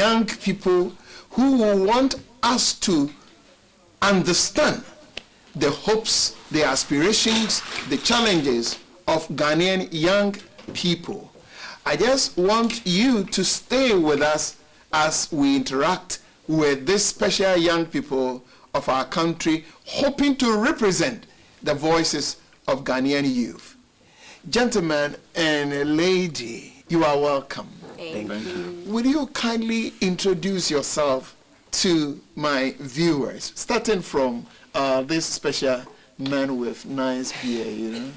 young people who will want us to understand the hopes, the aspirations, the challenges of Ghanaian young people. I just want you to stay with us as we interact with these special young people of our country, hoping to represent the voices of Ghanaian youth. Gentlemen and lady, you are welcome. Thank you. Will you kindly introduce yourself to my viewers, starting from this special man with nice beard, you know?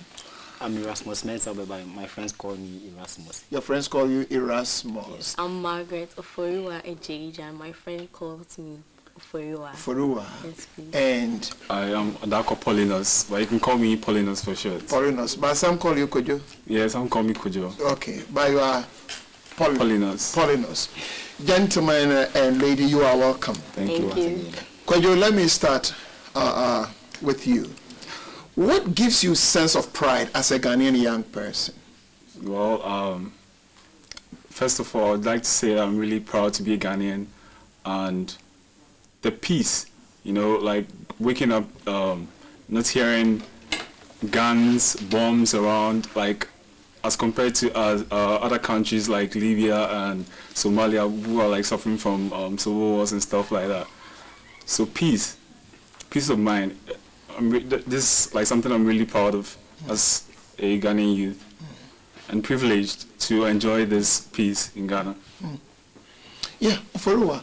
I'm Erasmus Mensah, but my friends call me Erasmus. Your friends call you Erasmus. Yes. I'm Margaret Oforiwa Ejeija, and my friend calls me Oforiwa. Oforiwa. Yes, please. And I am Adako Paulinus, but you can call me Paulinus for short. Paulinus, but some call you Kojo? Yes, some call me Kojo. Okay, but you are Paulinus. Paulinus. Gentlemen and lady, you are welcome. Thank you. Kojo, let me start with you. What gives you sense of pride as a Ghanaian young person? Well, first of all, I'd like to say I'm really proud to be a Ghanaian, and the peace, you know, like waking up, not hearing guns, bombs around, like as compared to other countries like Libya and Somalia, who are like suffering from civil wars and stuff like that. So peace of mind. This is like something I'm really proud of as a Ghanaian youth, and privileged to enjoy this peace in Ghana. Yeah, Oforiwa,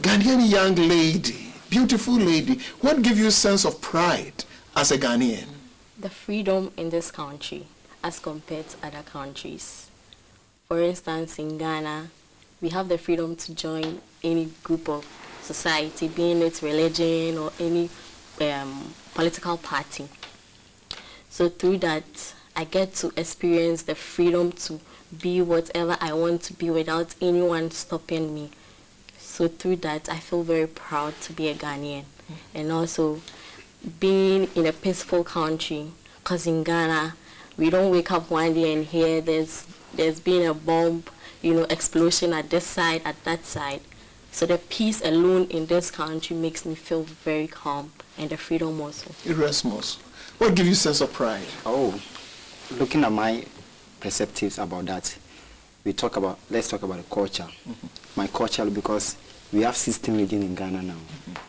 Ghanaian young lady, beautiful lady, what gives you a sense of pride as a Ghanaian? The freedom in this country as compared to other countries. For instance, in Ghana, we have the freedom to join any group of society, being it religion or any political party. So through that, I get to experience the freedom to be whatever I want to be without anyone stopping me. So through that, I feel very proud to be a Ghanaian. And also being in a peaceful country, because in Ghana, we don't wake up one day and hear there's been a bomb, you know, explosion at this side, at that side. So the peace alone in this country makes me feel very calm, and the freedom also. Erasmus, what gives you sense of pride? Oh, looking at my perspectives about that, let's talk about the culture. My culture, because we have 16 regions in Ghana now.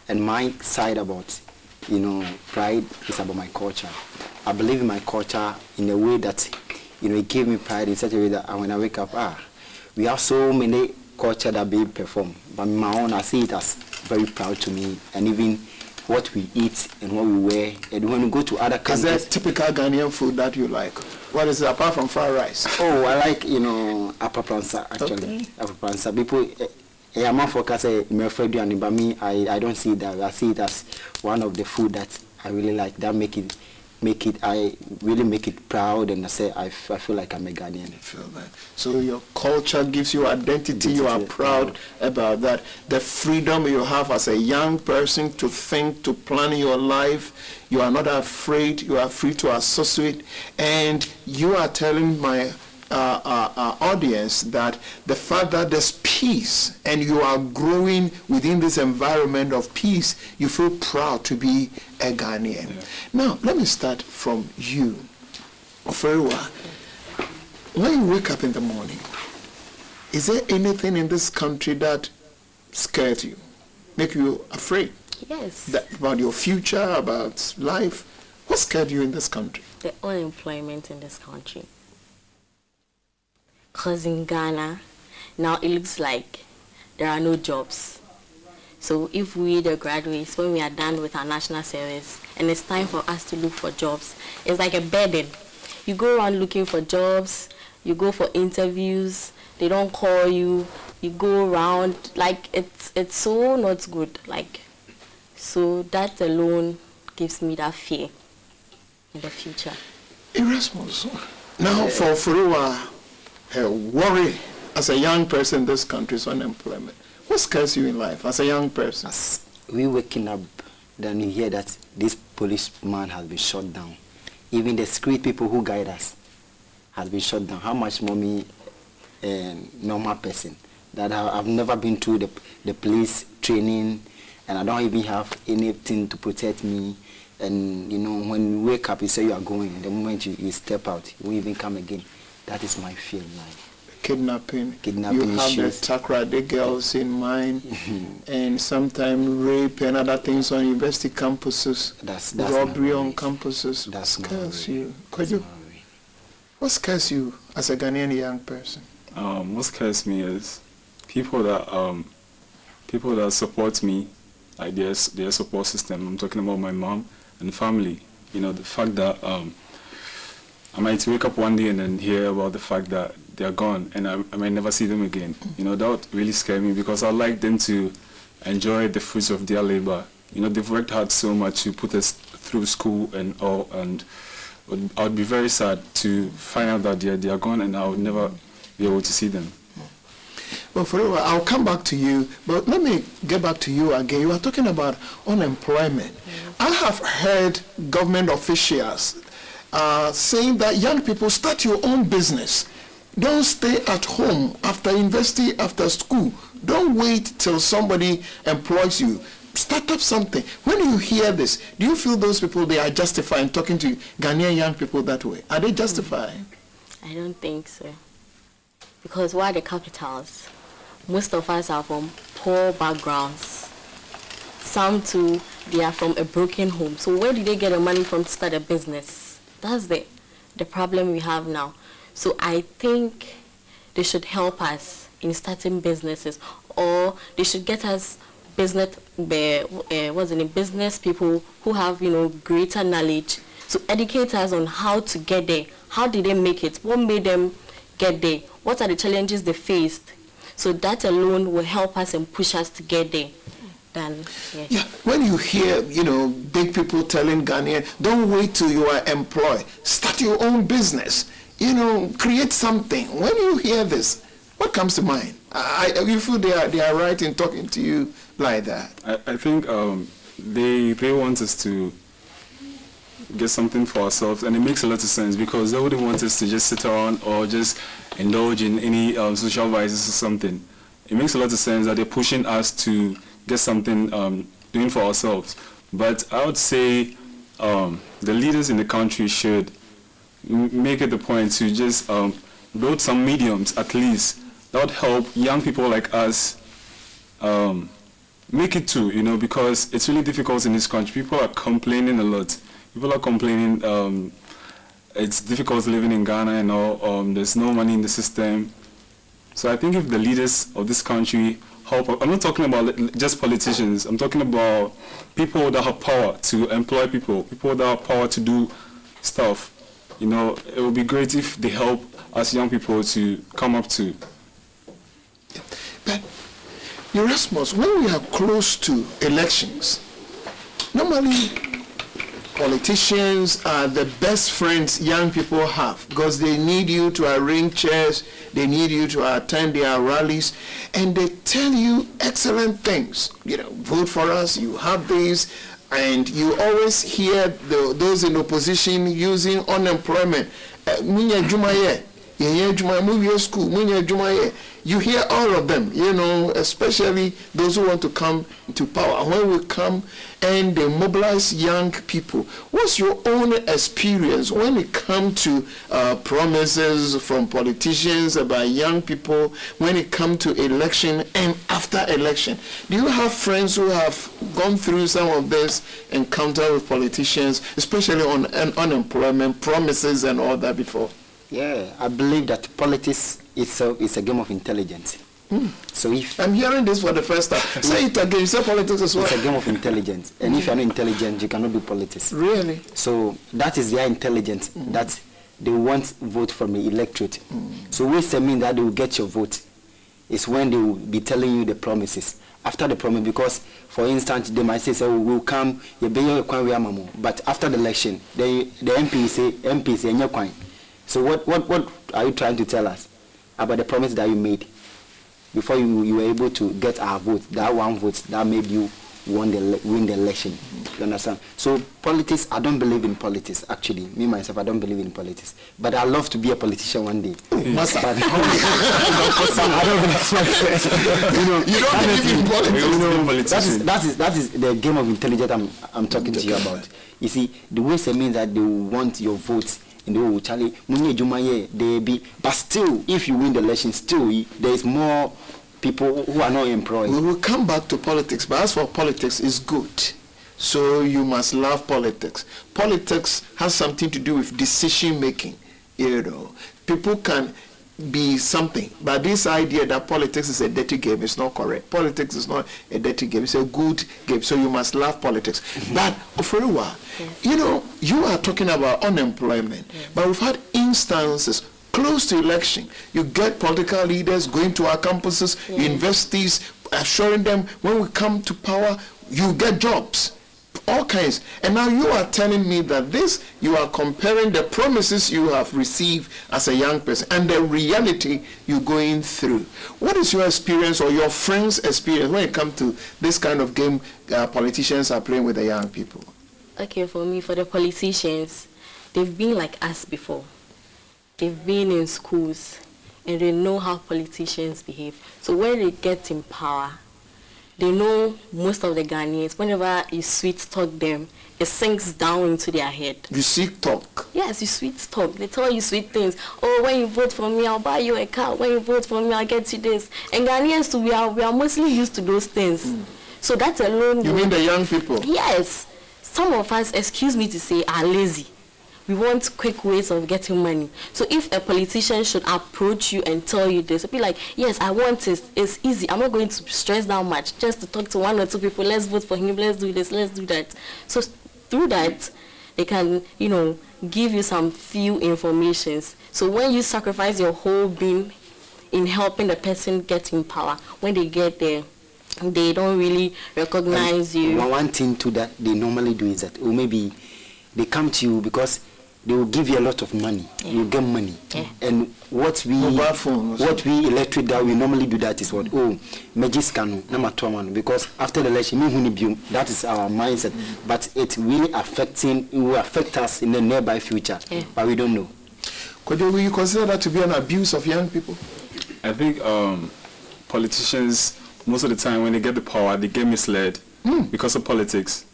And my side about, you know, pride is about my culture. I believe in my culture in a way that, you know, it gave me pride in such a way that when I wake up, we have so many culture that being performed. But my own, I see it as very proud to me, and even what we eat and what we wear. And when we go to other countries, is there typical Ghanaian food that you like? What is it apart from fried rice? Oh, I like, you know, apapransa actually. Okay. Apapransa. People, I'm not focusing on my but me, I don't see that. I see it as one of the food that I really like. That I really make it proud, and I say I feel like I'm a Ghanaian. I feel that. So your culture gives you identity. You are proud about that. The freedom you have as a young person to think, to plan your life. You are not afraid. You are free to associate, and you are telling my audience that the fact that there's peace and you are growing within this environment of peace, you feel proud to be a Ghanaian. Yeah. Now, let me start from you. Oforiwa, when you wake up in the morning, is there anything in this country that scares you, make you afraid? Yes. About your future, about life? What scared you in this country? The unemployment in this country. Because in Ghana, now it looks like there are no jobs. So if we, the graduates, when we are done with our national service, and it's time for us to look for jobs, it's like a burden. You go around looking for jobs, you go for interviews, they don't call you, you go around, like it's so not good. Like, so that alone gives me that fear in the future. Erasmus, now for Oforiwa, worry as a young person in this country is unemployment. What scares you in life as a young person? As we waking up, then you hear that this policeman has been shot down. Even the security people who guide us has been shot down. How much more me, normal person? that I've never been through the police training, and I don't even have anything to protect me. And you know, when you wake up, you say you are going. The moment you step out, you won't even come again. That is my fear in life. Kidnapping. You have issues. the Takrade girls in mind, and sometimes rape and other things on university campuses. That's robbery on campuses. That scares you. What scares you as a Ghanaian young person? What scares me is people that support me, like their support system. I'm talking about my mom and family. You know, the fact that I might wake up one day and then hear about the fact that they're gone and I might never see them again. You know, that would really scare me because I'd like them to enjoy the fruits of their labor. You know, they've worked hard so much to put us through school and all, and I would be very sad to find out that they are gone and I would never be able to see them. Well, forever, I'll come back to you, but let me get back to you again. You are talking about unemployment. I have heard government officials saying that young people, start your own business. Don't stay at home after university, after school. Don't wait till somebody employs you. Start up something. When you hear this, do you feel those people, they are justified in talking to Ghanaian young people that way? Are they justified? I don't think so. Because why the capitals? Most of us are from poor backgrounds. Some too, they are from a broken home. So where do they get the money from to start a business? That's the problem we have now. So I think they should help us in starting businesses, or they should get us business people who have, you know, greater knowledge to educate us on how to get there. How did they make it? What made them get there? What are the challenges they faced? So that alone will help us and push us to get there. Yeah, when you hear, you know, big people telling Ghanaian, don't wait till you are employed. Start your own business. You know, create something. When you hear this, what comes to mind? You feel they are right in talking to you like that? I think they want us to get something for ourselves, and it makes a lot of sense because they wouldn't want us to just sit around or just indulge in any social vices or something. It makes a lot of sense that they're pushing us to get something doing for ourselves. But I would say the leaders in the country should make it the point to just build some mediums at least that would help young people like us make it too, you know, because it's really difficult in this country. People are complaining a lot. People are complaining it's difficult living in Ghana and all. There's no money in the system. So I think if the leaders of this country help, I'm not talking about just politicians. I'm talking about people that have power to employ people that have power to do stuff. You know, it would be great if they help us young people to come up to. But Erasmus, when we are close to elections, normally politicians are the best friends young people have because they need you to arrange chairs, they need you to attend their rallies, and they tell you excellent things. You know, vote for us, you have this, and you always hear those in opposition using unemployment. You hear all of them, you know, especially those who want to come to power. When we come and they mobilize young people, what's your own experience when it comes to promises from politicians about young people, when it comes to election and after election? Do you have friends who have gone through some of this encounter with politicians, especially on unemployment, promises and all that before? Yeah, I believe that politics itself is a game of intelligence. So if I'm hearing this for the first time. Say it again. You say politics as well. It's a game of intelligence. And if you're not intelligent, you cannot do politics. Really? So that is their intelligence, that they want vote from the electorate. So which mean that they will get your vote is when they will be telling you the promises. After the promise, because for instance, they might say, so we will come, but after the election, the MP say, so what are you trying to tell us about the promise that you made before you were able to get our vote, that one vote that made you win the election. You understand? So politics, I don't believe in politics. Actually, me myself, I don't believe in politics. But I love to be a politician one day. But I don't you don't believe in politics. That is the game of intelligence I'm talking to you about. You see, the way it means that they want your votes. In the way Charlie, they be, but still, if you win the election, still there is more people who are not employed. We will come back to politics, but as for politics, it's good. So you must love politics. Politics has something to do with decision making. You know, people can be something, but this idea that politics is a dirty game is not correct. Politics is not a dirty game; it's a good game. So you must love politics. But for a while, you know, you are talking about unemployment, but we've had instances close to election. You get political leaders going to our campuses, universities, assuring them when we come to power, you get jobs. All kinds. And now you are telling me that this, you are comparing the promises you have received as a young person and the reality you're going through. What is your experience or your friends' experience when it comes to this kind of game politicians are playing with the young people? Okay, for me, for the politicians, they've been like us before. They've been in schools and they know how politicians behave. So when they get in power, they know most of the Ghanaians, whenever you sweet talk them, it sinks down into their head. You sweet talk? Yes, you sweet talk. They tell you sweet things. Oh, when you vote for me, I'll buy you a car. When you vote for me, I'll get you this. And Ghanaians too, we are mostly used to those things. So that alone... You mean the young people? Yes. Some of us, excuse me to say, are lazy. We want quick ways of getting money. So if a politician should approach you and tell you this, be like, yes, I want this. It's easy. I'm not going to stress down much just to talk to one or two people. Let's vote for him. Let's do this. Let's do that. So through that, they can, you know, give you some few informations. So when you sacrifice your whole being in helping the person get in power, when they get there, they don't really recognize you. One thing to that they normally do is that, or maybe they come to you because they will give you a lot of money. You get money. And what we electorate that we normally do that is what? Oh, Majiscano, Namatuaman, because after the election, that is our mindset. But it really it will affect us in the nearby future. But we don't know. Will you consider that to be an abuse of young people? I think politicians, most of the time when they get the power, they get misled because of politics.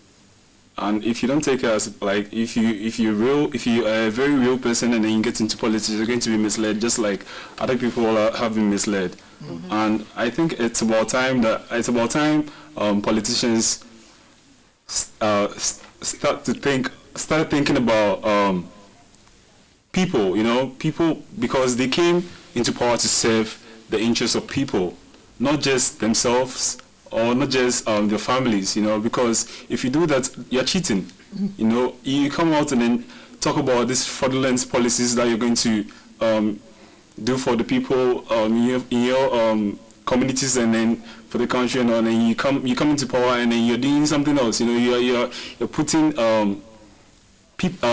And if you don't take it as, like, if you're a very real person and then you get into politics, you're going to be misled just like other people have been misled. And I think it's about time politicians start thinking about people, you know, people, because they came into power to serve the interests of people, not just themselves or not just their families, you know, because if you do that, you're cheating. You know, you come out and then talk about these fraudulent policies that you're going to do for the people in your communities and then for the country, and then you come into power and then you're doing something else. You know, you're putting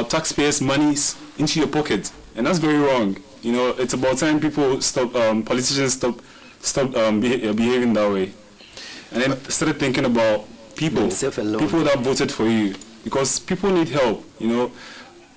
taxpayers' monies into your pocket, and that's very wrong. You know, it's about time people stop, politicians stop behaving that way. And then started thinking about people that voted for you, because people need help. You know,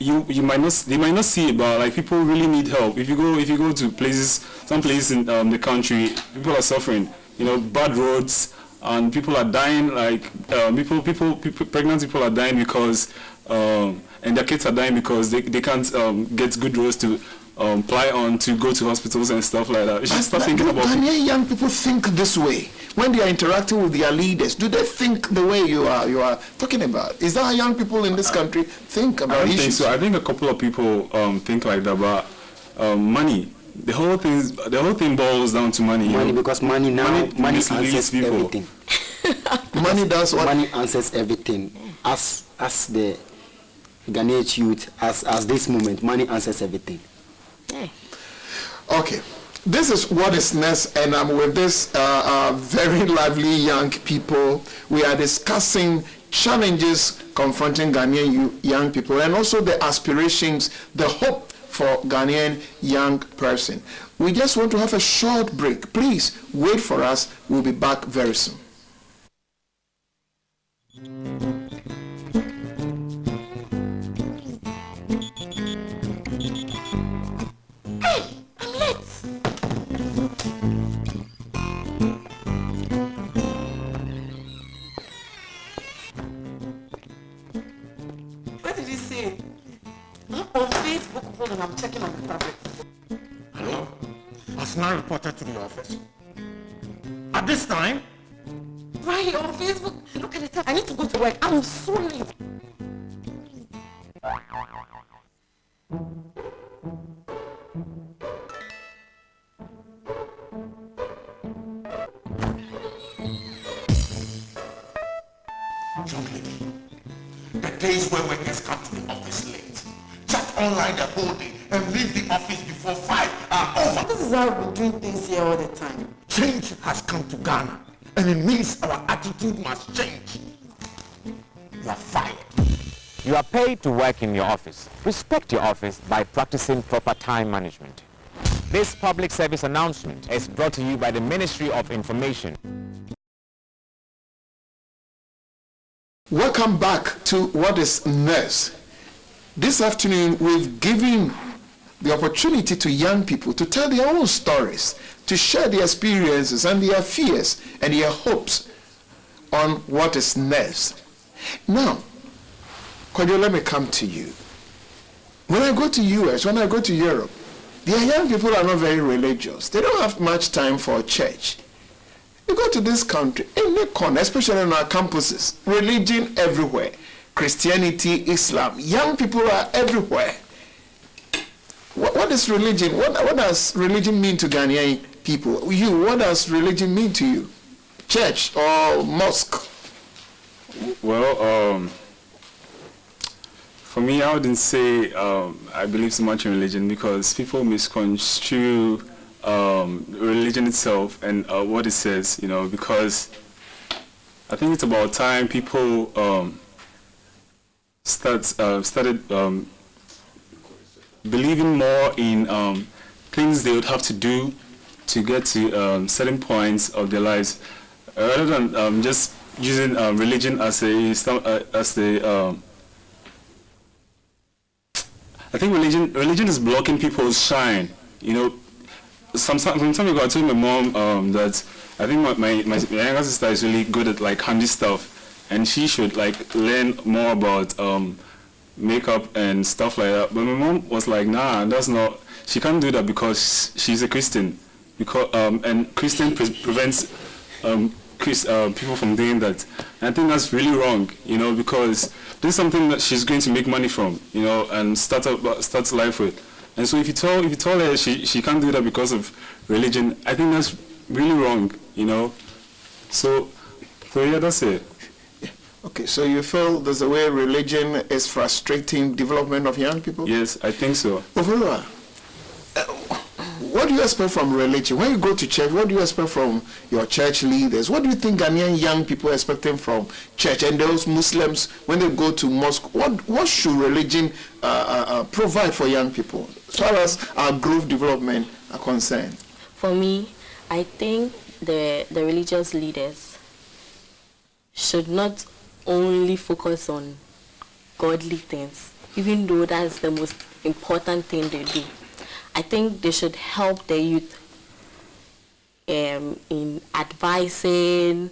they might not see it, but like people really need help. If you go to some places in the country, people are suffering. You know, bad roads, and people are dying. Like pregnant people are dying because and their kids are dying because they can't get good roads to apply on to go to hospitals and stuff like that. It's just start thinking about. Ghanaian young people think this way when they are interacting with their leaders. Do they think the way you are talking about? Is that how young people in this country think about issues? I don't think so. I think a couple of people think like that, but money. The whole thing boils down to money. Money, because money answers everything. Money does what? Money answers everything. As the Ghanaian youth, as this moment, money answers everything. Okay, this is what is next, and I'm with this very lively young people. We are discussing challenges confronting Ghanaian young people and also the aspirations, the hope for Ghanaian young person. We just want to have a short break. Please wait for us. We'll be back very soon. Hey, I'm late. What did he say? On Facebook, hold on, I'm checking on the tablet. Hello? Has now reported to the office. At this time? Why on Facebook? Look at the time. I need to go to work. I'm so late. Young lady, the days where workers come to the office late, chat online the whole day, and leave the office before 5 are over. This is how we've been doing things here all the time. Change has come to Ghana, and it means our attitude must change. You are fired. You are paid to work in your office. Respect your office by practicing proper time management. This public service announcement is brought to you by the Ministry of Information. Welcome back to What is Next. This afternoon, we've given the opportunity to young people to tell their own stories, to share their experiences and their fears and their hopes on what is next. Now, Kwadio, let me come to you. When I go to US, when I go to Europe, their young people are not very religious. They don't have much time for church. You go to this country, in the corner, especially on our campuses, religion everywhere. Christianity, Islam, young people are everywhere. What is religion? What does religion mean to Ghanaian people? You, what does religion mean to you? Church or mosque? Well, for me, I wouldn't say I believe so much in religion, because people misconstrue religion itself and what it says, you know, because I think it's about time people started believing more in things they would have to do to get to certain points of their lives, rather than just using religion as a I think religion is blocking people's shine, you know. Some time ago, I told my mom that I think my younger sister is really good at like handy stuff, and she should like learn more about makeup and stuff like that. But my mom was like, nah, that's not. She can't do that because she's a Christian, because and Christian prevents people from doing that. And I think that's really wrong, you know, because this is something that she's going to make money from, you know, and start life with. And so if you tell her she can't do that because of religion, I think that's really wrong, you know. So yeah, that's it. Okay, so you feel there's a way religion is frustrating development of young people? Yes, I think so. Overall, what do you expect from religion? When you go to church, what do you expect from your church leaders? What do you think Ghanaian young people are expecting from church? And those Muslims, when they go to mosque, what should religion provide for young people as far as our growth development are concerned? For me, I think the religious leaders should not only focus on godly things, even though that's the most important thing they do. I think they should help the youth in advising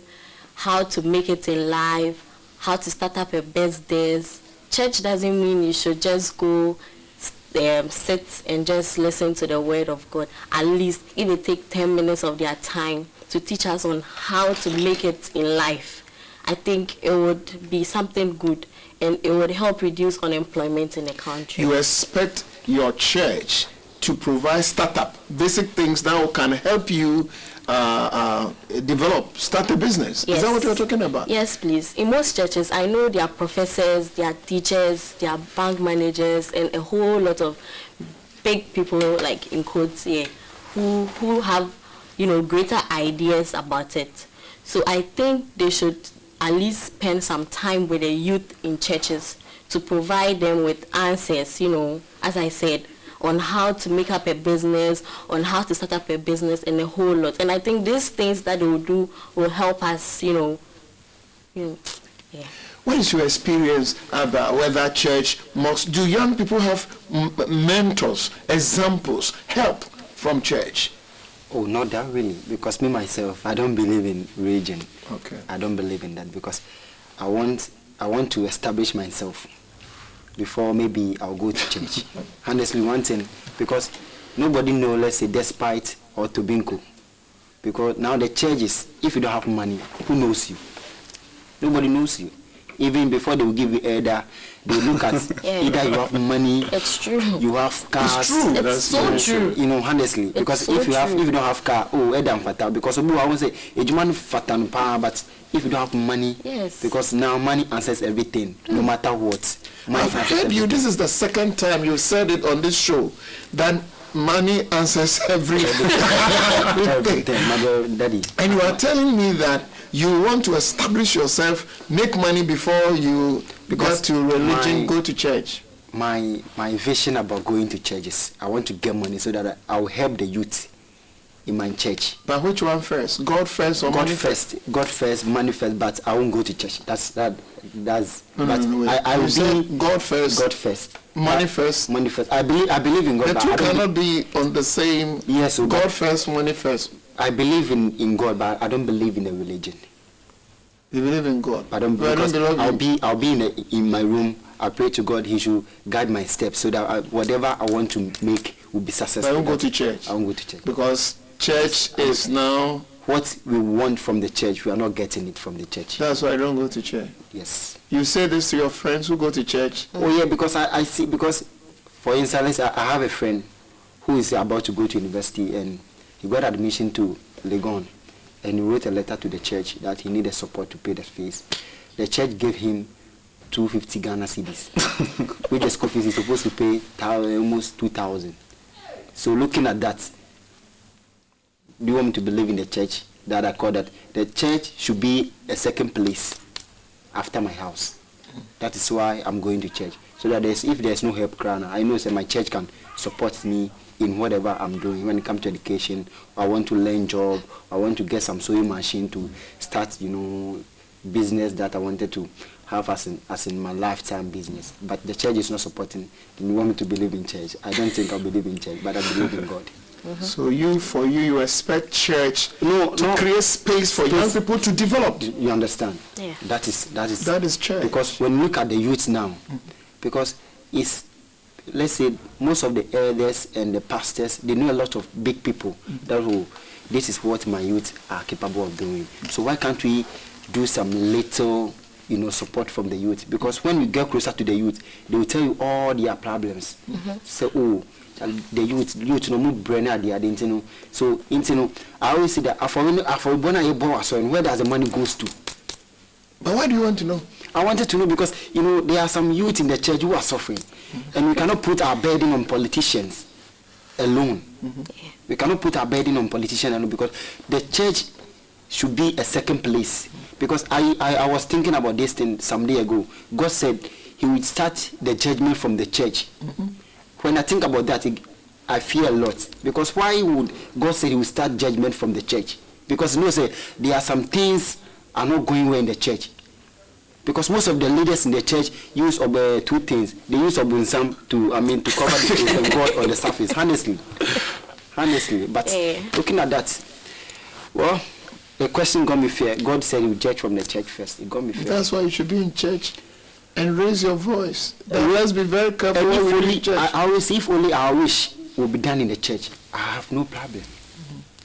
how to make it in life, how to start up a business. Church doesn't mean you should just go sit and just listen to the word of God. At least if they take 10 minutes of their time to teach us on how to make it in life, I think it would be something good, and it would help reduce unemployment in the country. You expect your church to provide startup, basic things that can help you start a business. Yes. Is that what you're talking about? Yes, please. In most churches, I know there are professors, there are teachers, there are bank managers, and a whole lot of big people, like in quotes here, who have, you know, greater ideas about it. So I think they should at least spend some time with the youth in churches to provide them with answers, you know, as I said, on how to make up a business, on how to start up a business, and a whole lot. And I think these things that they will do will help us, you know, Yeah. What is your experience about whether church must, do young people have mentors, examples, help from church? Oh, not that really, because me myself, I don't believe in religion. Okay. I don't believe in that because I want to establish myself before maybe I'll go to church. Honestly, one thing, because nobody knows, let's say, despite or Tobinco. Because now the churches, if you don't have money, who knows you? Nobody knows you. Even before they will give you either, they look at either you have money, It's true. you have cars. It's true. It's so true. You know, honestly, because so if you true. don't have car, oh, Edam fatal. Because I won't say man fatan pa, but if you don't have money, Yes. because now money answers everything, no matter what. Money I've answers heard you, everything. this is the second time you said it on this show, that money answers everything. Everything, my daddy. And you are telling me that you want to establish yourself, make money before you Because go to religion, my- go to church. My vision about going to churches, I want to get money so that I will help the youth in my church. But which one first? God first or God money first, God first, money first, but I won't go to church. That's No, but wait. I You will said be God first, God first. money first. Money first. I believe in God. The but two I don't cannot be on the same. Yes, so God but first, money first. I believe in God, but I don't believe in a religion. You believe in God. I don't But because believe I'll be in my room. I pray to God. He should guide my steps so that whatever I want to make will be successful. I won't go to church. I won't go to church. Because church is now. What we want from the church, we are not getting it from the church. That's why I don't go to church. Yes. You say this to your friends who go to church. Oh yeah, because I see, because for instance, I have a friend who is about to go to university and he got admission to Legon and he wrote a letter to the church that he needed support to pay the fees. The church gave him 250 Ghana cedis, which the school fees is supposed to pay almost 2,000. So looking at that, do you want me to believe in the church that I call that the church should be a second place after my house? That is why I'm going to church. So that if there's no help, I know that my church can support me in whatever I'm doing. When it comes to education, I want to learn job, I want to get some sewing machine to start, business that I wanted to have as in my lifetime business. But the church is not supporting. You want me to believe in church? I don't think I believe in church, but I believe in God. So you expect church No, to create space for young people to develop. You understand? Yeah. That is church. Because when you look at the youth now, because it's, let's say, most of the elders and the pastors, they know a lot of big people that this is what my youth are capable of doing. So why can't we do some little, support from the youth? Because when you get closer to the youth, they will tell you all their problems. Say, oh, the youth no more brain idea, so I always say that where does the money goes to? But why do you want to know? I wanted to know because there are some youth in the church who are suffering, and we cannot put our burden on politicians alone. We cannot put our burden on politicians alone because the church should be a second place. Because I was thinking about this thing some day ago. God said He would start the judgment from the church. When I think about that, I fear a lot. Because why would God say He will start judgment from the church? Because say there are some things are not going well in the church. Because most of the leaders in the church use two things. They use obunsam to cover the face of God on the surface. Honestly. But looking at that, well, the question got me fear. God said He will judge from the church first. It got me fear. That's why you should be in church and raise your voice. And let's be very careful And when if we only, do church. I always, if only our wish will be done in the church, I have no problem.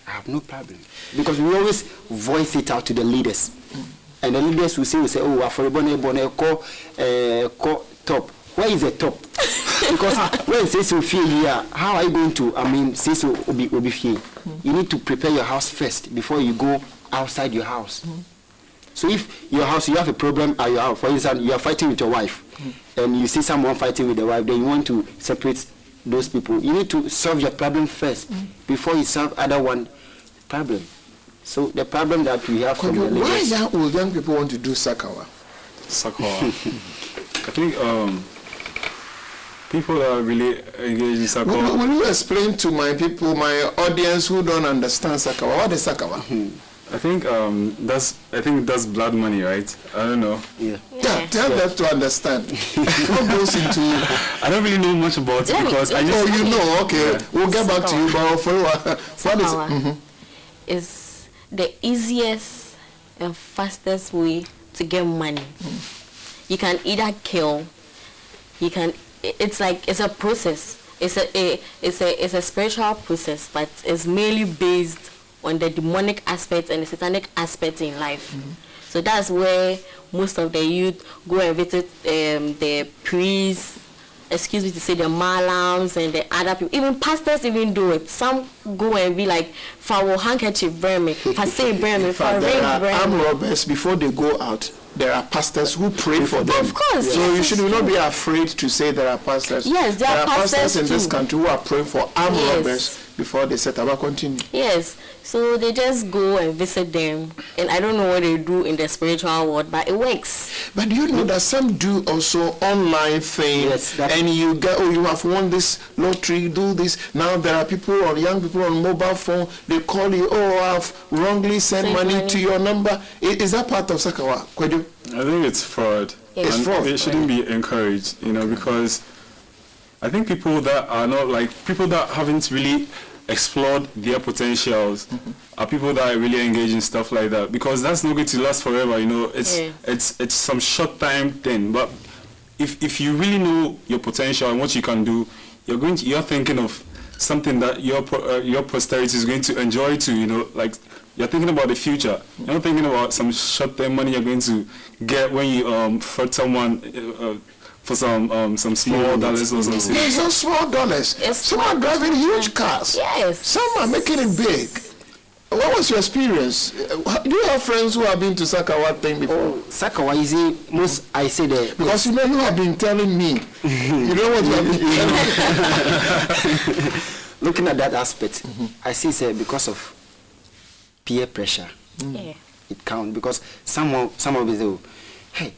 I have no problem. Because we always voice it out to the leaders. And the leaders will say, oh, call top. Where is the top? Because when says you feel here, how are you going to, says you will be fear? You need to prepare your house first before you go outside your house. So if your house, you have a problem at your house, for instance, you are fighting with your wife, and you see someone fighting with the wife, then you want to separate those people. You need to solve your problem first before you solve other one problem. So the problem that we have from the why leaders. will young people want to do Sakawa? Sakawa. I think people are really engaged in Sakawa. Will you explain to my people, my audience who don't understand Sakawa? What is Sakawa? I think that's blood money, right? I don't know. Yeah. Yeah, tell them to understand. What goes into... I don't really know much about it because I just... Oh, you know, okay. Yeah. We'll get back to you, but for what is Sakawa it? is the easiest and fastest way to get money. You can either kill, it's a process. It's a spiritual process, but it's mainly based on the demonic aspect and the satanic aspect in life. So that's where most of the youth go and visit the priests, excuse me to say, the malams and the other people. Even pastors even do it. Some go and be like, "Fawo handkerchief, breme, fase breme, for There are breme." armed robbers before they go out. There are pastors who pray for them. Of course. So yes, you should not be afraid to say there are pastors. Yes, there are pastors in this too. country who are praying for armed Yes. robbers before they set up. Continue. Yes, so they just go and visit them, and I don't know what they do in the spiritual world, but it works. But do you know that some do also online things, Yes, that- and you get, oh, you have won this lottery, do this. Now there are people or young people on mobile phone, they call you, oh, I've wrongly sent Send money money. to your number. Is that part of Sakawa? Kwedu? I think it's fraud. It's And fraud. It shouldn't be encouraged, because I think people that are not people that haven't really explored their potentials are people that are really engaged in stuff like that, because that's not going to last forever. It's some short time thing. But if you really know your potential and what you can do, you're thinking of something that your posterity is going to enjoy too. You're thinking about the future. You're not thinking about some short-term money you're going to get when you fraud someone for some small dollars or something. It's not small dollars. It's Some are driving huge cars. Yes. Some are making it big. What was your experience? Do you have friends who have been to Sakawa thing before? Oh, Sakawa is most, I say the... Because you have been telling me. You know what you have been telling me. Looking at that aspect, I see it's because of peer pressure. Yeah. It counts because some of them say, hey,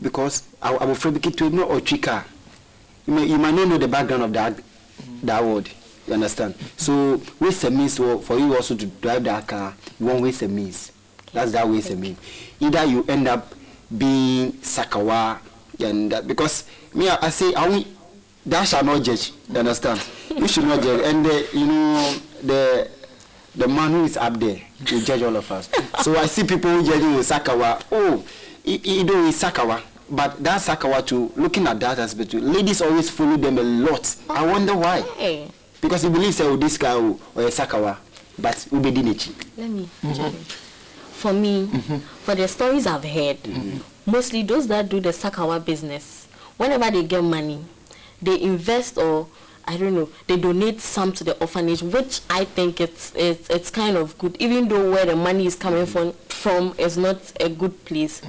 because I will afraid to know or trigger. You might not know the background of that word. You understand? So waste a means for you also to drive that car. You won't waste a means. That's that waste a means. Either you end up being Sakawa and that, because me I say that shall not judge. You understand? You should not judge. And the man who is up there will judge all of us. So I see people who judging with Sakawa. Oh, he do with Sakawa. But that Sakawa too, looking at that aspect too, ladies always follow them a lot. I wonder why. Hey, Because he believes this guy or a Sakawa, but Ubedinichi. let me jump in. For me, for the stories I've heard, mostly those that do the Sakawa business, whenever they get money, they invest or I don't know, they donate some to the orphanage, which I think it's kind of good, even though where the money is coming from is not a good place.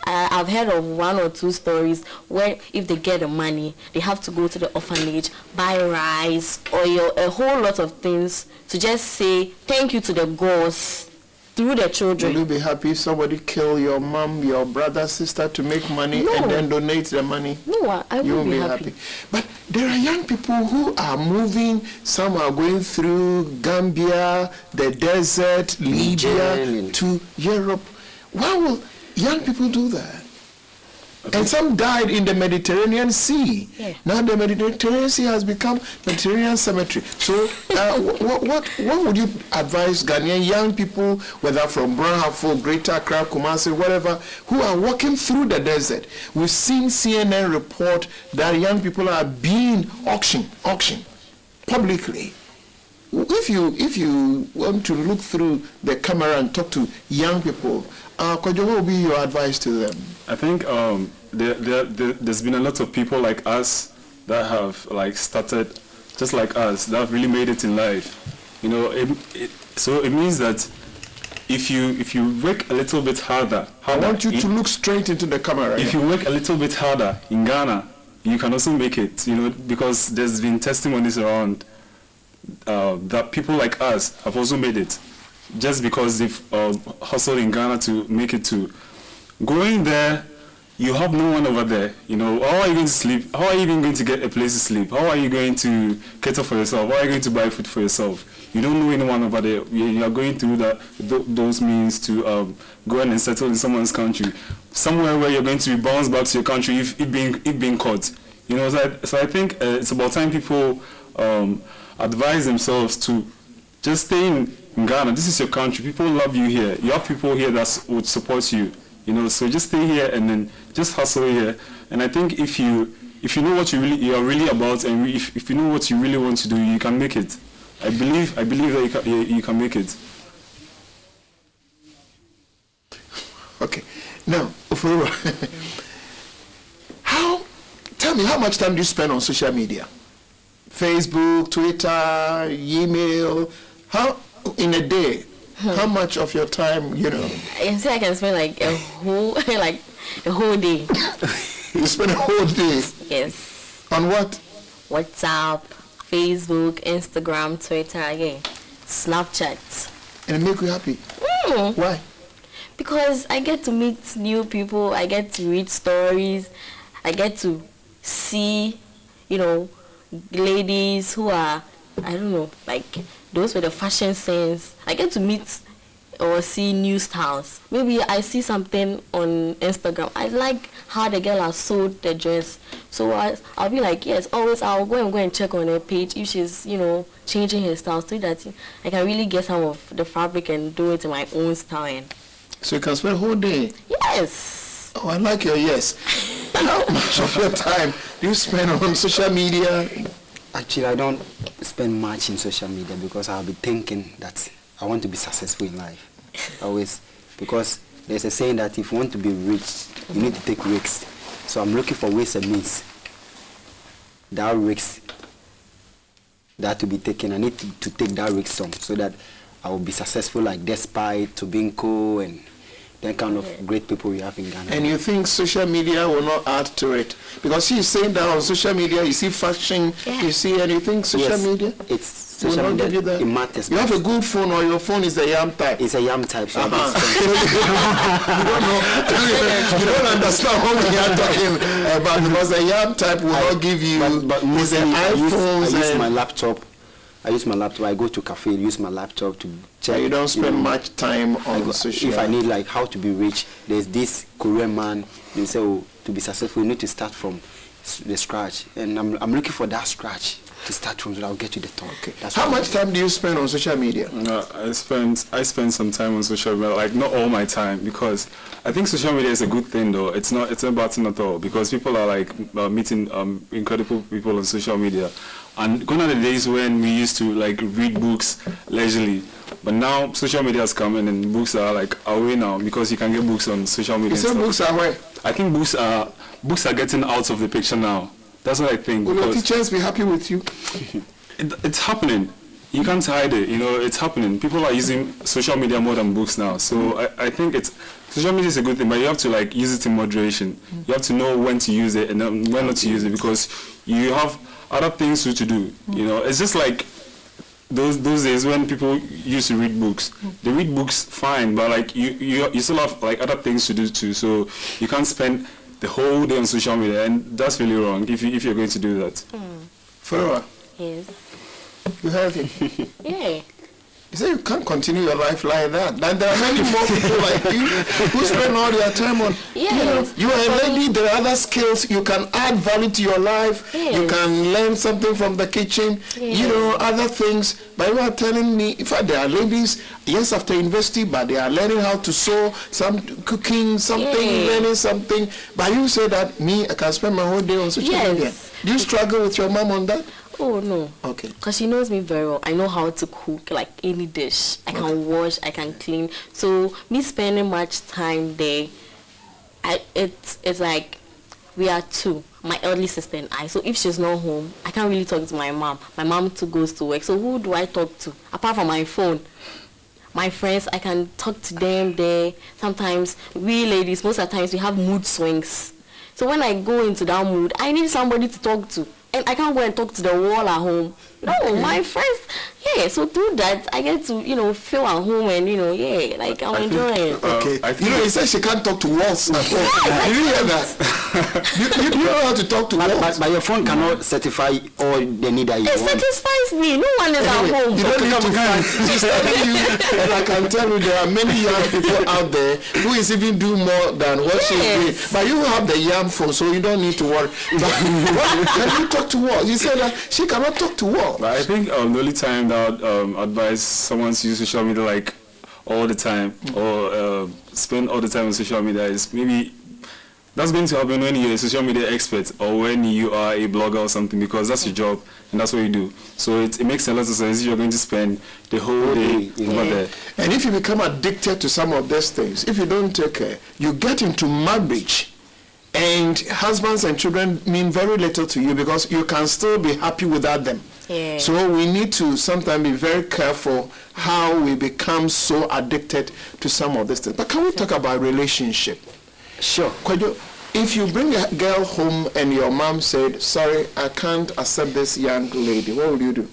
I've heard of one or two stories where if they get the money, they have to go to the orphanage, buy rice, oil, a whole lot of things to just say thank you to the gods through the children. Will you be happy if somebody kill your mom, your brother, sister to make money No. and then donate the money? No, I You won't will be happy. But there are young people who are moving. Some are going through Gambia, the desert, Libya, Nigeria. to Europe. Why will young people do that? And some died in the Mediterranean Sea. Yeah. Now the Mediterranean Sea has become Mediterranean cemetery. So what would you advise Ghanaian young people, whether from Brahafo, Greater Accra, Kumasi, whatever, who are walking through the desert? We've seen CNN report that young people are being auctioned publicly. If you want to look through the camera and talk to young people, what will be your advice to them? I think there's been a lot of people like us that have started just like us, that have really made it in life. So it means that if you work a little bit harder, I want you to look straight into the camera. If you work a little bit harder in Ghana, you can also make it. Because there's been testimonies around that people like us have also made it, just because they've hustled in Ghana to make it to going there. you have no one over there. You know, how are you going to sleep? How are you even going to get a place to sleep? How are you going to cater for yourself? How are you going to buy food for yourself? You don't know anyone over there. You are going through those means to go and settle in someone's country, somewhere where you're going to be bounced back to your country if being caught. You know, so I think it's about time people advise themselves to just stay in Ghana. This is your country. People love you here. You have people here that would support you. You know, so just stay here and then just hustle here. And I think if you know what you are really about, and if you know what you really want to do, you can make it. I believe that you can make it. Okay. Now, tell me, how much time do you spend on social media? Facebook, Twitter, email? How in a day? How much of your time, you know? I say I can spend like a whole day. You spend a whole day? Yes. On what? WhatsApp, Facebook, Instagram, Twitter, again, Snapchat. And it make you happy? Why? Because I get to meet new people, I get to read stories, I get to see, you know, ladies who are, I don't know, like those with the fashion sense. I get to meet or see new styles. Maybe I see something on Instagram. I like how the girl has sewed the dress. So I'll be like, yes, always I'll go and check on her page if she's, you know, changing her style so that I can really get some of the fabric and do it in my own style. So you can spend a whole day? Yes. Oh, I like your yes. How much of your time do you spend on social media? Actually, I don't spend much in social media because I'll be thinking that I want to be successful in life. Always. Because there's a saying that if you want to be rich, you need to take risks. So I'm looking for ways and means. That risk that to be taken, I need to take that risk so that I will be successful like Despite, Tobinco, and that kind of great people we have in Ghana. And you think social media will not add to it? Because she's saying that on social media, you see fashion, you see, and you think social media? It's social will media, not give you that? it matters. You have a good phone or your phone is a YAM type? It's a YAM type. So You don't know. You don't understand what we are talking about because a YAM type will not give you but mostly I use my and laptop. I go to cafe, use my laptop to check. you don't spend much time on social If I need like how to be rich, there's this Korean man, they say, oh, to be successful, you need to start from the scratch. And I'm looking for that scratch to start from, so I'll get to the top. Okay. How much time do you spend on social media? I spend some time on social media, like not all my time, because I think social media is a good thing though. It's not bad thing at all, because people are like meeting incredible people on social media. And gone are the days when we used to like read books leisurely, but now social media has come in and books are like away now because you can get books on social media. You say books are where? I think books are getting out of the picture now. That's what I think. Will your teachers be happy with you? It's happening. You can't hide it. You know, it's happening. People are using social media more than books now. So I think social media is a good thing, but you have to like use it in moderation. You have to know when to use it and when not to use it, because you have other things to do. You know, it's just like those days when people used to read books. They read books fine, but like you still have like other things to do too. So you can't spend the whole day on social media, and that's really wrong if you're going to do that. Forever. Yes. You heard it. Yeah. You say you can't continue your life like that. And there are many more people like you who spend all their time on. Yes. You are a lady, there are other skills. You can add value to your life. Yes. You can learn something from the kitchen. Yes. You know, other things. But you are telling me, in fact, there are ladies, yes, after university, but they are learning how to sew, some cooking, something, learning something. But you say that, me, I can spend my whole day on social media. Do you struggle with your mom on that? Oh, no. Okay. Because she knows me very well. I know how to cook, like any dish. I can wash, I can clean. So me spending much time there, it's like we are two, my elderly sister and I. So if she's not home, I can't really talk to my mom. My mom too goes to work. So who do I talk to? Apart from my phone. My friends, I can talk to them there. Sometimes we ladies, most of the times we have mood swings. So when I go into that mood, I need somebody to talk to. And I can't go and talk to the wall at home. No, my friends, Yeah, so through that, I get to, feel at home and, yeah, like I'm enjoying it. Okay. He said she can't talk to walls. Did you hear that? you know how to talk to walls. But your phone cannot certify all the need that you It want. satisfies me. No one is at home. You don't need to find. She's telling you, and I can tell you there are many young people out there who is even do more than what she's doing. But you have the young phone, so you don't need to worry. But can you talk to walls? You said that she cannot talk to walls. But I think the only time that advise someone to use social media like all the time or spend all the time on social media is maybe that's going to happen when you're a social media expert or when you are a blogger or something, because that's your job and that's what you do. So it makes a lot of sense if you're going to spend the whole day over there. And if you become addicted to some of these things, if you don't take care, you get into marriage, and husbands and children mean very little to you because you can still be happy without them. Yeah. So we need to sometimes be very careful how we become so addicted to some of these things. But can we talk about relationship? Sure. If you bring a girl home and your mom said, sorry, I can't accept this young lady, what would you do?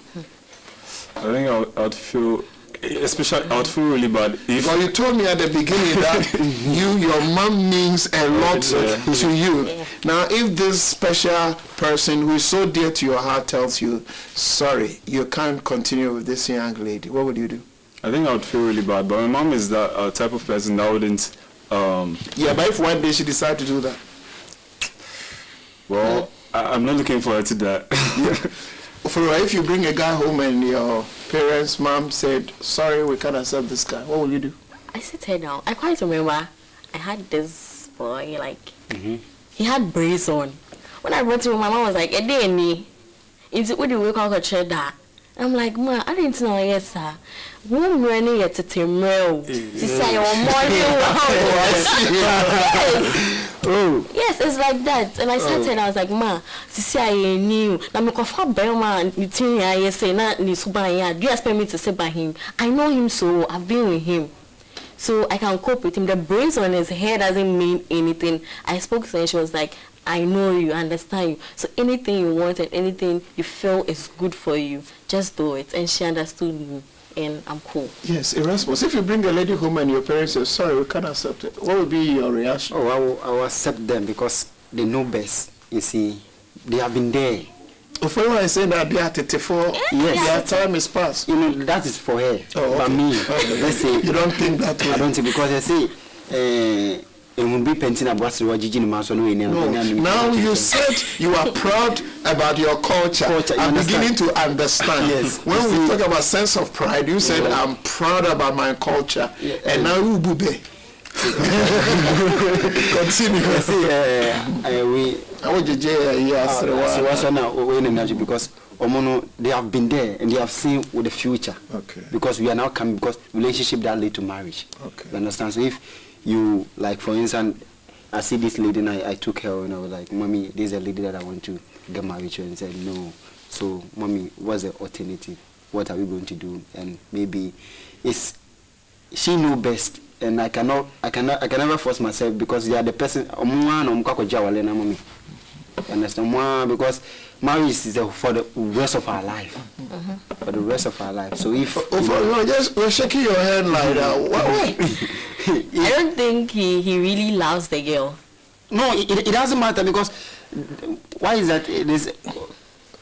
I think I'd feel, especially I'd feel really bad if... Because you told me at the beginning that your mom means a lot to you. Yeah. Now, if this special person who is so dear to your heart tells you, sorry, you can't continue with this young lady, what would you do? I think I would feel really bad, but my mom is that type of person that wouldn't... yeah, but if one day she decides to do that? Well, I'm not looking forward to that. If you bring a guy home and your parents' mom said, sorry, we can't accept this guy, what will you do? I sit here down. I quite remember I had this boy, like, he had braids on. When I brought him, my mom was like, a day ni. It's what do we call a cheddar? I'm like, ma, I didn't know, yes, sir. Won't running at a timro. She said, your morning. Yes, it's like that. And I sat and I was like, ma, she said, I knew. Now, me cough up Belma, you think I say, not Nisubaya. Do you expect me to say by him? I know him, so I've been with him. So I can cope with him. The braids on his hair doesn't mean anything. I spoke to her and she was like, I know you, understand you. So anything you want and anything you feel is good for you, just do it. And she understood me, and I'm cool. Yes, Erasmus, if you bring a lady home and your parents say, sorry, we can't accept it, what would be your reaction? Oh, I will accept them because they know best. You see, they have been there. For you, I say that they are 34, yes, their time is past. You know, that is for her. Oh, okay. But me, let's say... You don't think that way? I don't think, because they say... No. Now you said you are proud about your culture. I'm beginning to understand. Yes. When we talk about sense of pride, you said I'm proud about my culture. Yeah. And now you bube. Continue. Because they have been there and they have seen with the future. Okay. Because we are now coming, because relationship that lead to marriage. Okay. You understand? So if you, like, for instance, I see this lady and I took her and I was like, Mommy, this is a lady that I want to get married to, and said no. So, Mommy, what's the alternative? What are we going to do? And maybe she know best, and I can never force myself, because they are the person. Understand? Because marriage is for the rest of our life. For the rest of our life. So if you're shaking your head like that. I don't think he really loves the girl. No, it doesn't matter, because why is that? It is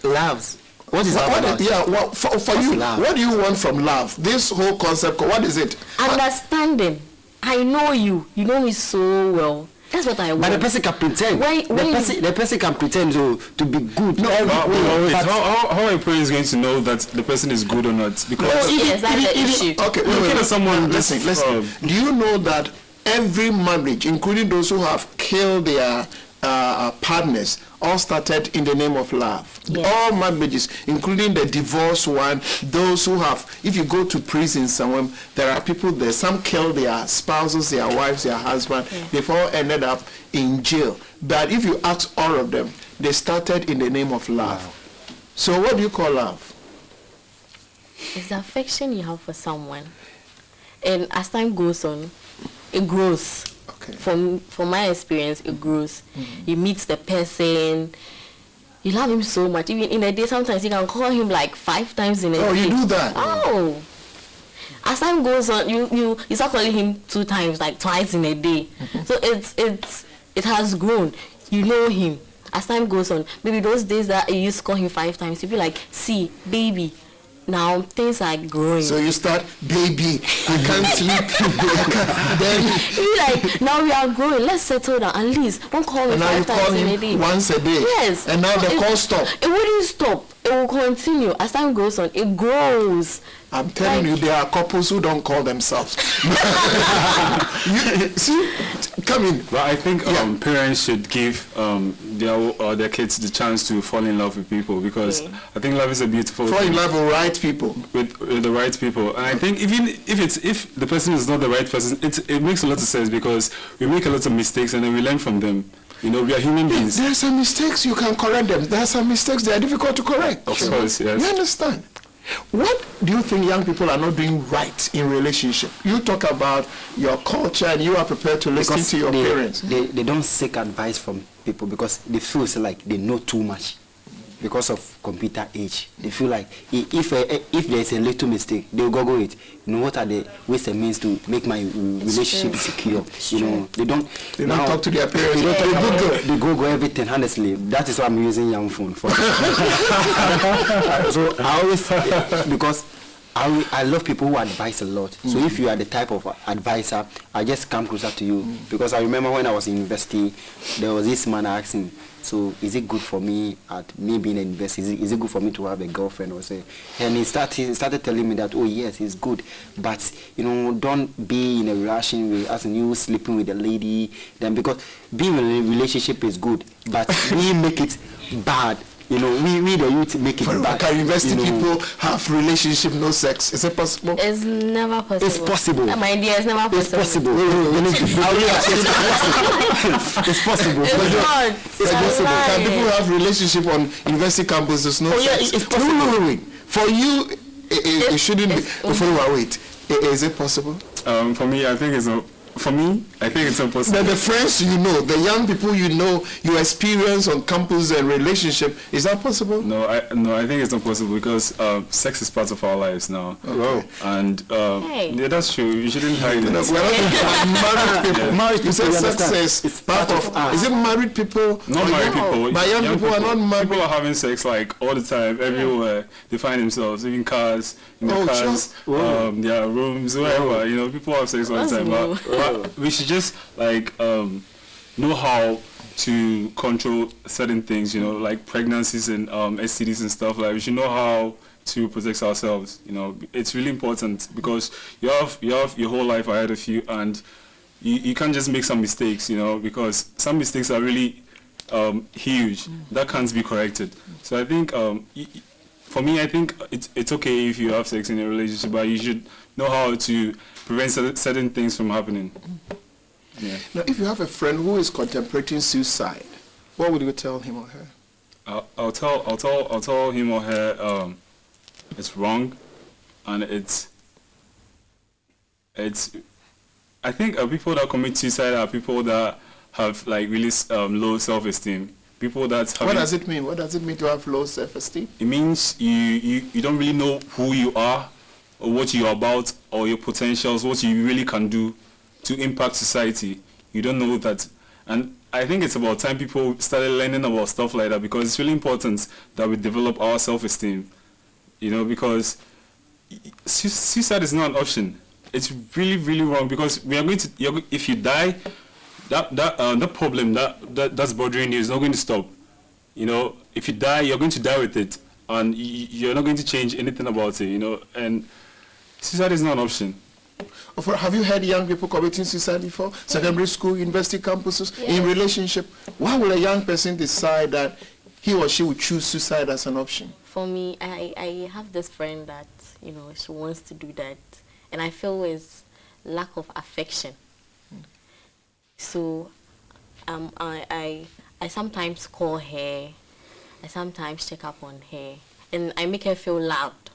loves. What is that? Yeah, well, for you, love? What do you want from love? This whole concept, what is it? Understanding. I know you. You know me so well. That's what I want. But the person can pretend. The person can pretend to be good. No, how a person is going to know that the person is good or not? Because yes, that's the issue. Okay, looking at someone. Listen. Do you know that every marriage, including those who have killed their partners, all started in the name of love? Yes. All marriages, including the divorce one, those who have, if you go to prison somewhere, there are people there, some kill their spouses, their wives, their husbands, they've all ended up in jail. But if you ask all of them, they started in the name of love. Wow. So what do you call love? It's the affection you have for someone. And as time goes on, it grows. Okay. From my experience, it grows. You meet the person, You love him so much. Even in a day, sometimes you can call him like 5 times in a day. Oh, you do that? Oh. As time goes on, you start calling him 2 times, like twice in a day. So it has grown. You know him. As time goes on, maybe those days that you used to call him 5 times, you'll be like, see, baby. Now things are growing. So you start, baby, I can't sleep. Then you like, now we are growing. Let's settle down. At least don't call me and now you 5 call times in a him day. once a day. Yes. And now the call stop. It wouldn't stop. It will continue. As time goes on, it grows. I'm telling you, there are couples who don't call themselves. See, come in. But I think parents should give their kids the chance to fall in love with people, because I think love is a beautiful Fall thing. in love with right people. With the right people. And I think even if the person is not the right person, it makes a lot of sense, because we make a lot of mistakes and then we learn from them. You know, we are human beings. There are some mistakes, you can correct them. There are some mistakes, they are difficult to correct. Of course, yes. You understand? What do you think young people are not doing right in relationship? You talk about your culture and you are prepared to listen to your parents. They don't seek advice from people because they feel like they know too much. Because of computer age, they feel like if there's a little mistake, they'll Google it. You know, what are the ways and means to make my relationship secure? You know, they don't talk to their parents. They Google everything. Honestly, that is why I'm using young phone for. So I always, because I love people who advise a lot. So if you are the type of advisor, I just come closer to you. Because I remember when I was in university, there was this man asking, so is it good for me at me being in university? Is it good for me to have a girlfriend or say? And he started telling me that, oh yes, it's good, but you know, don't be in a relation with as you sleeping with a lady. Then because being in a relationship is good, but we make it bad. You know, we the youth make it bad. Can university people have relationship, no sex? Is it possible? It's never possible. It's possible. My dear, it's never possible. It's possible. It's possible. It's not. It's possible. Can people have relationship on university campuses? No sex? It's possible. Wait. For you, it shouldn't be. Wait. Is it possible? For me, I think it's not. For me, I think it's impossible. The friends you know, the young people you know, your experience on campus and relationship, is that possible? No, I think it's not possible, because sex is part of our lives now. Okay. And yeah, that's true. You shouldn't hide it. We're not married people. Married You people, said sex is part of us. Is it married people? Not married people. But young people are not married. People are having sex like all the time, everywhere. They find themselves, even cars, in their cars, their rooms, wherever. You know, people have sex all the time. But we should just like know how to control certain things, you know, like pregnancies and STDs and stuff. Like, we should know how to protect ourselves. You know, it's really important, because you have your whole life ahead of you, and you can't just make some mistakes, you know, because some mistakes are really huge that can't be corrected. So I think for me, I think it's okay if you have sex in a relationship, but you should know how to prevent certain things from happening. Yeah. Now, if you have a friend who is contemplating suicide, what would you tell him or her? I'll tell him or her it's wrong, and it's. I think people that commit suicide are people that have like really low self-esteem. People that. What does it mean? What does it mean to have low self-esteem? It means you don't really know who you are, or what you're about, or your potentials, what you really can do to impact society. You don't know that. And I think it's about time people started learning about stuff like that, because it's really important that we develop our self-esteem. You know, because suicide is not an option. It's really, really wrong, because we are going to. If you die, that problem that's bothering you is not going to stop. You know, if you die, you're going to die with it, and you're not going to change anything about it. You know, and suicide is not an option. Have you heard young people committing suicide before? Secondary school, university campuses, in relationship. Why would a young person decide that he or she would choose suicide as an option? For me, I have this friend that, you know, she wants to do that, and I feel it's lack of affection. So I sometimes call her, I sometimes check up on her, and I make her feel loved.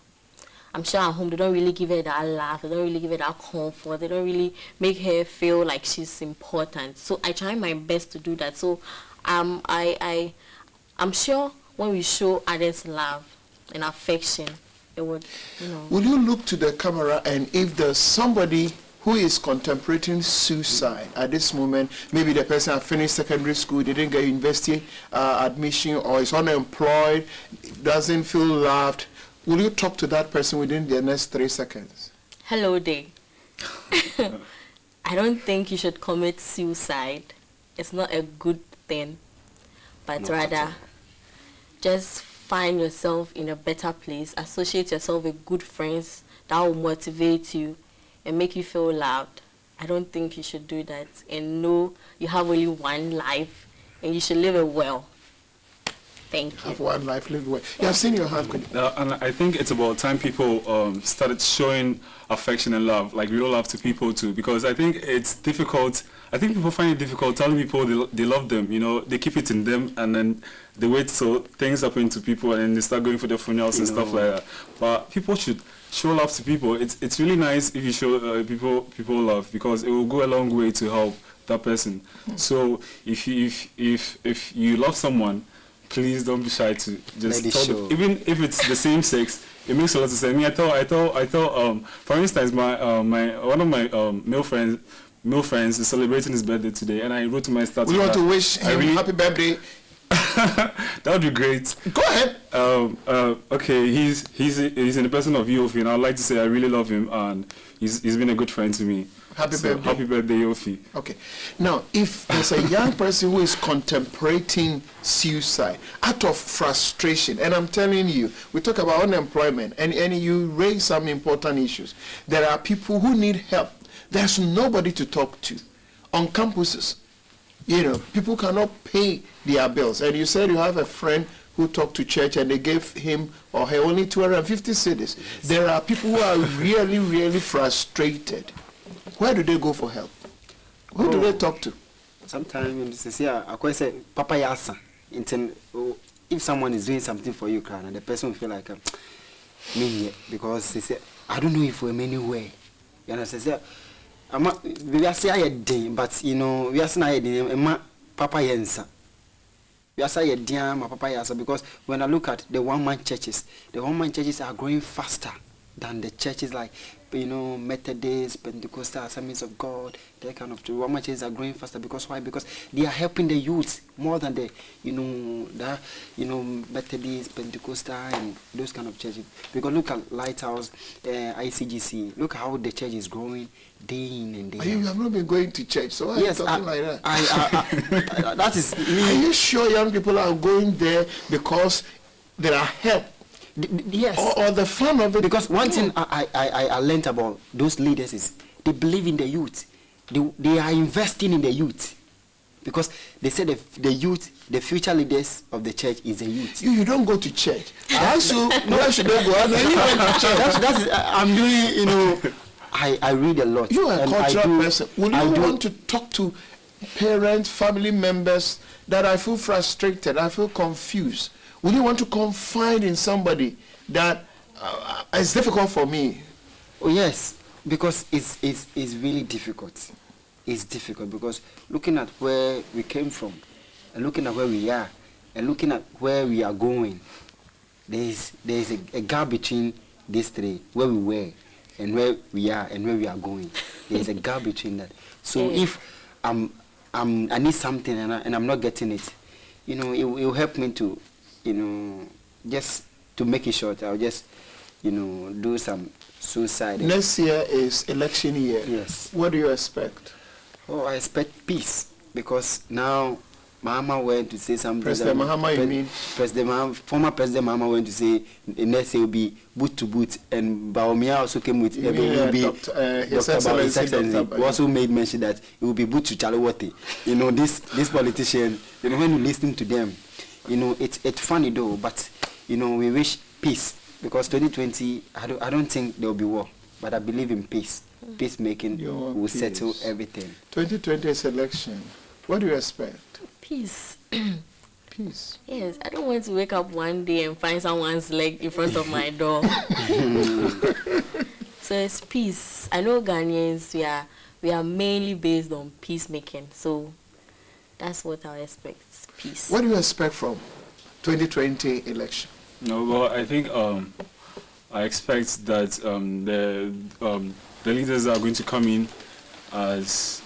I'm sure at home they don't really give her that love, they don't really give her that comfort, they don't really make her feel like she's important. So I try my best to do that. So I'm sure when we show others love and affection, it would, Will you look to the camera, and if there's somebody who is contemplating suicide at this moment, maybe the person has finished secondary school, didn't get university admission, or is unemployed, doesn't feel loved, will you talk to that person within the next 3 seconds? Hello there. I don't think you should commit suicide. It's not a good thing, but rather just find yourself in a better place, associate yourself with good friends that will motivate you and make you feel loved. I don't think you should do that, and know you have only one life and you should live it well. Thank you. Have one life, live well. You have seen your hand. And I think it's about time people started showing affection and love, like real love to people too, because I think it's difficult. I think people find it difficult telling people they love them, they keep it in them, and then they wait so things happen to people and then they start going for their funerals and stuff like that. But people should show love to people. It's really nice if you show people love, because it will go a long way to help that person. So if you love someone, please don't be shy to just tell them, even if it's the same sex. It makes a lot of sense. I mean, I thought, for instance, one of my male friends is celebrating his birthday today, and I wrote to my status. We want to wish him happy birthday. That would be great. Go ahead. Okay, he's in the person of Yofi, and I'd like to say I really love him, and he's been a good friend to me. Happy birthday. Happy birthday, Yofi. Okay. Now, if there's a young person who is contemplating suicide out of frustration, and I'm telling you, we talk about unemployment, and you raise some important issues. There are people who need help. There's nobody to talk to on campuses. People cannot pay their bills. And you said you have a friend who talked to church and they gave him or her only 250 cedis. There are people who are really, really frustrated. Where do they go for help? Who do they talk to? Sometimes they say, I say, Papa Yasa. If someone is doing something for you, and the person will feel like, me, because they say, I don't know if we're anywhere. You understand? We are saying but we are saying Papa Yensa. We are saying Papa Yasa, because when I look at the one-man churches are growing faster than the churches like Methodist, Pentecostal, Assemblies of God. That kind of one-man churches are growing faster. Because why? Because they are helping the youth more than the Methodist, Pentecostal, and those kind of churches. Because look at Lighthouse, ICGC. Look how the church is growing day in and day out. You have not been going to church, so why are you talking like that? That is. Are you sure young people are going there because there are help? Yes. Or the fun of it? Because one thing I learned about those leaders is they believe in the youth. They are investing in the youth. Because they said the youth, the future leaders of the church is the youth. You don't go to church. Why should they go? I'm doing, I read a lot. You are a cultural person. Will you want to talk to parents, family members that I feel frustrated, I feel confused? Will you want to confide in somebody that it's difficult for me? Oh yes, because it's really difficult. It's difficult because looking at where we came from, and looking at where we are, and looking at where we are going, there is a gap between these three, where we were, and where we are, and where we are going. There is a gap between that. So if I need something and I'm not getting it, it will help me to. Just to make it short, I'll just, do some suicide. Next year is election year. Yes. What do you expect? Oh, I expect peace, because now Mahama went to say something. President Mahama, you mean? Former President Mahama went to say next year will be boot to boot, and Baumia also came with His Excellency Dr. also made mention that it will be boot to Chalawote. This politician, when you listen to them, it's funny though, but we wish peace, because 2020 I don't think there will be war, but I believe in peace. Peacemaking will settle everything. 2020 is election. What do you expect? Peace. Peace. Yes, I don't want to wake up one day and find someone's leg in front of my door. So it's peace. I know Ghanaians, we are mainly based on peacemaking, so that's what I expect. Peace. What do you expect from 2020 election? No, well, I think I expect that the leaders are going to come in as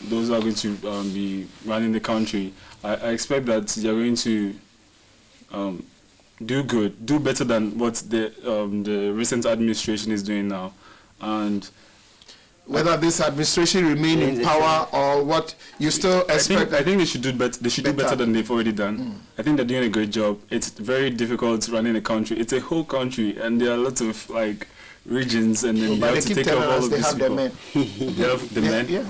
those who are going to be running the country. I expect that they are going to do better than what the recent administration is doing now, and whether this administration remain in power or what, you still expect? I think they should do better. They should do better than they've already done. I think they're doing a great job. It's very difficult running a country. It's a whole country, and there are lots of like regions, and then they have to take care of all of these people. They have the men. Yeah.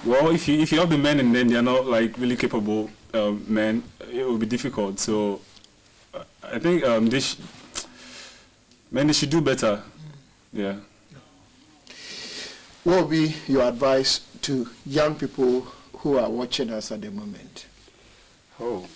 Well, if you have the men and then they're not like really capable men, it will be difficult. So I think they should do better. Yeah. What will be your advice to young people who are watching us at the moment? Oh,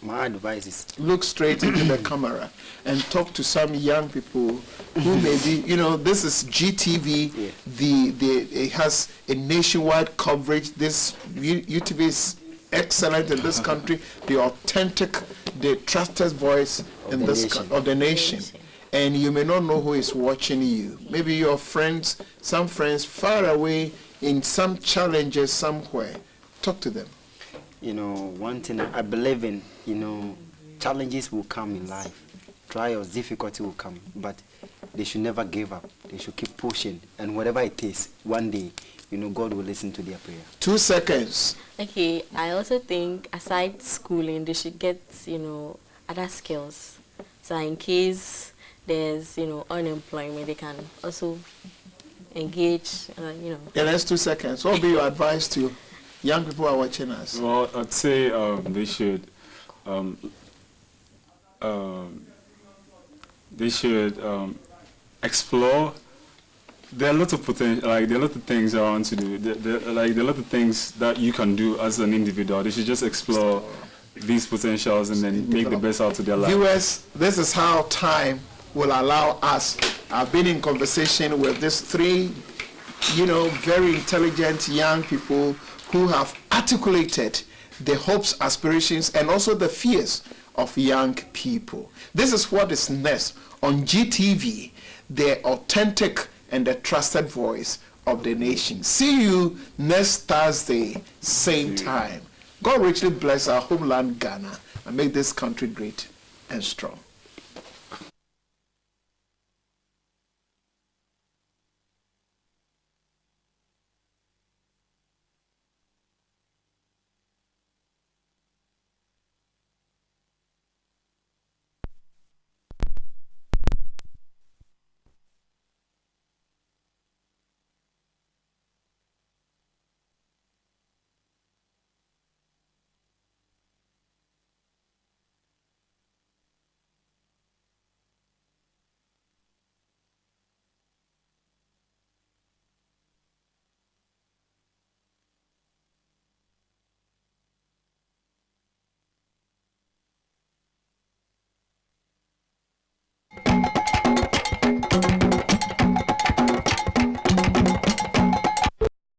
my advice is... Look straight into the camera and talk to some young people who may be, this is GTV. Yeah. It has a nationwide coverage. This UTV is excellent in this country. The authentic, the trusted voice in this country, of the nation. And you may not know who is watching you. Maybe your friends, some friends far away in some challenges somewhere. Talk to them. One thing I believe in, challenges will come in life. Trials, difficulty will come, but they should never give up. They should keep pushing. And whatever it is, one day, God will listen to their prayer. 2 seconds. Okay, I also think aside schooling, they should get, other skills. So in case there's, unemployment, they can also engage, The next 2 seconds. What will be your advice to young people who are watching us? Well, I'd say they should explore. There are lots of potential, there are a lot of things around to do. There are a lot of things that you can do as an individual. They should just explore these potentials and then make the best out of their life. Viewers, this is how time will allow us. I've been in conversation with these 3, very intelligent young people who have articulated the hopes, aspirations, and also the fears of young people. This is what is next on GTV, the authentic and the trusted voice of the nation. See you next Thursday, same time. God richly bless our homeland, Ghana, and make this country great and strong.